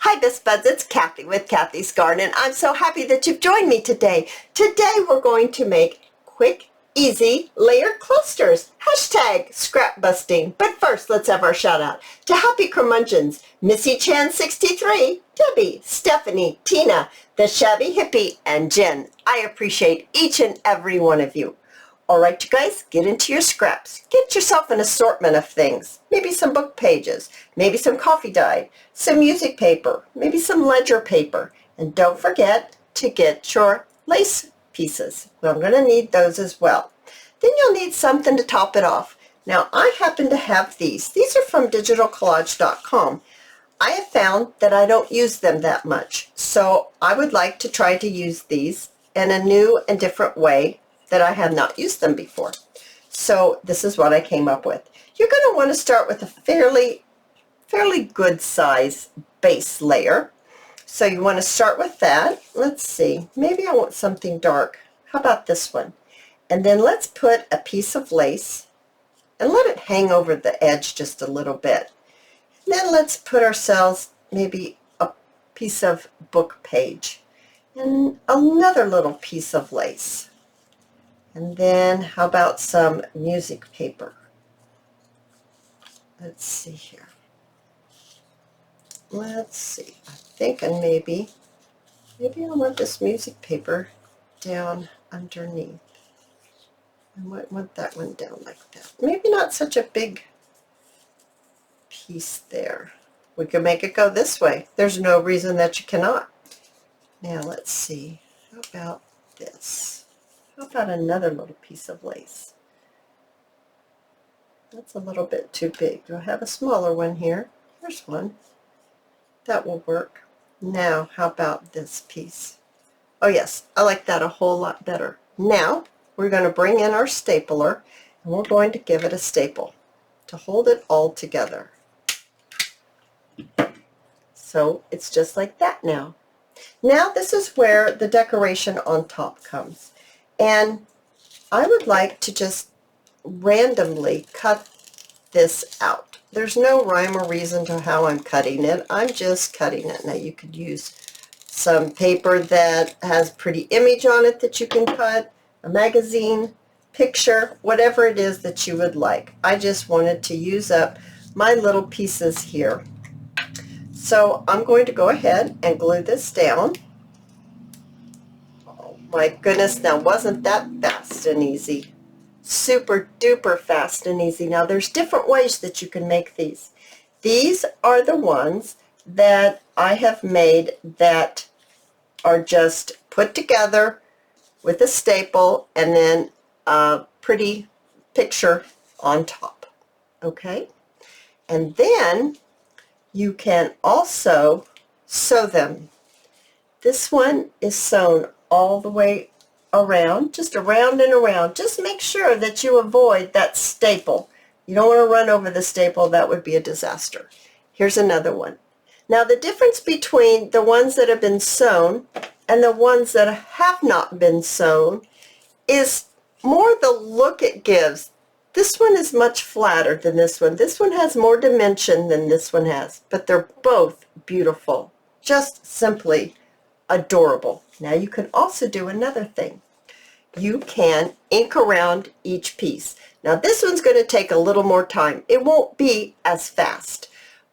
Hi Best Buds, it's Cathy with Cathy's Garden, and I'm so happy that you've joined me today. Today we're going to make quick, easy layered clusters. Hashtag scrapbusting. But first, let's have our shout out to Happy Curmudgeons, Missy Chan 63, Debbie, Stephanie, Tina, the Shabby Hippie, and Jen. I appreciate each and every one of you. All right, you guys, get into your scraps. Get yourself an assortment of things. Maybe some book pages, maybe some coffee dye, some music paper, maybe some ledger paper. And don't forget to get your lace pieces. Well, I'm going to need those as well. Then you'll need something to top it off. Now, I happen to have these. These are from digitalcollage.com. I have found that I don't use them that much, so I would like to try to use these in a new and different way that I have not used them before. So this is what I came up with. You're going to want to start with a fairly good size base layer. So you want to start with that. Let's see, maybe I want something dark. How about this one? And then let's put a piece of lace and let it hang over the edge just a little bit. And then let's put ourselves maybe a piece of book page and another little piece of lace. And then how about some music paper? Let's see here. Let's see. I think maybe I want this music paper down underneath. I might want that one down like that. Maybe not such a big piece there. We can make it go this way. There's no reason that you cannot. Now let's see. How about this? How about another little piece of lace? That's a little bit too big. Do I have a smaller one here? Here's one. That will work. Now, how about this piece? Oh yes, I like that a whole lot better. Now, we're going to bring in our stapler, and we're going to give it a staple to hold it all together. So it's just like that now. Now this is where the decoration on top comes. And I would like to just randomly cut this out. There's no rhyme or reason to how I'm cutting it. I'm just cutting it. Now you could use some paper that has pretty image on it that you can cut, a magazine, picture, whatever it is that you would like. I just wanted to use up my little pieces here. So I'm going to go ahead and glue this down. My goodness, now wasn't that fast and easy? Super duper fast and easy. Now there's different ways that you can make these. These are the ones that I have made that are just put together with a staple and then a pretty picture on top. Okay? And then you can also sew them. This one is sewn all the way around, just around and around. Just make sure that you avoid that staple. You don't want to run over the staple. That would be a disaster. Here's another one. Now the difference between the ones that have been sewn and the ones that have not been sewn is more the look it gives. This one is much flatter than this one. This one has more dimension than this one has, but they're both beautiful. Just simply adorable. Now you can also do another thing. You can ink around each piece. Now this one's going to take a little more time. It won't be as fast,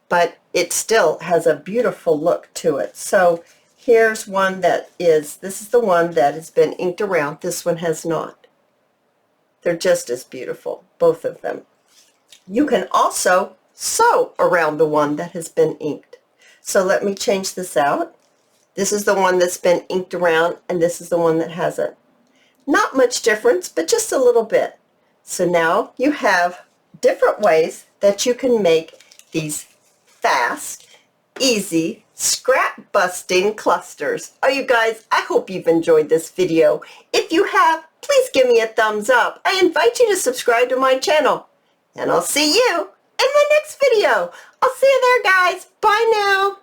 but it still has a beautiful look to it. So here's one that is, this is the one that has been inked around. This one has not. They're just as beautiful, both of them. You can also sew around the one that has been inked. So let me change this out. This is the one that's been inked around, and this is the one that hasn't. Not much difference, but just a little bit. So now you have different ways that you can make these fast, easy, scrap-busting clusters. Oh, you guys, I hope you've enjoyed this video. If you have, please give me a thumbs up. I invite you to subscribe to my channel. And I'll see you in my next video. I'll see you there, guys. Bye now.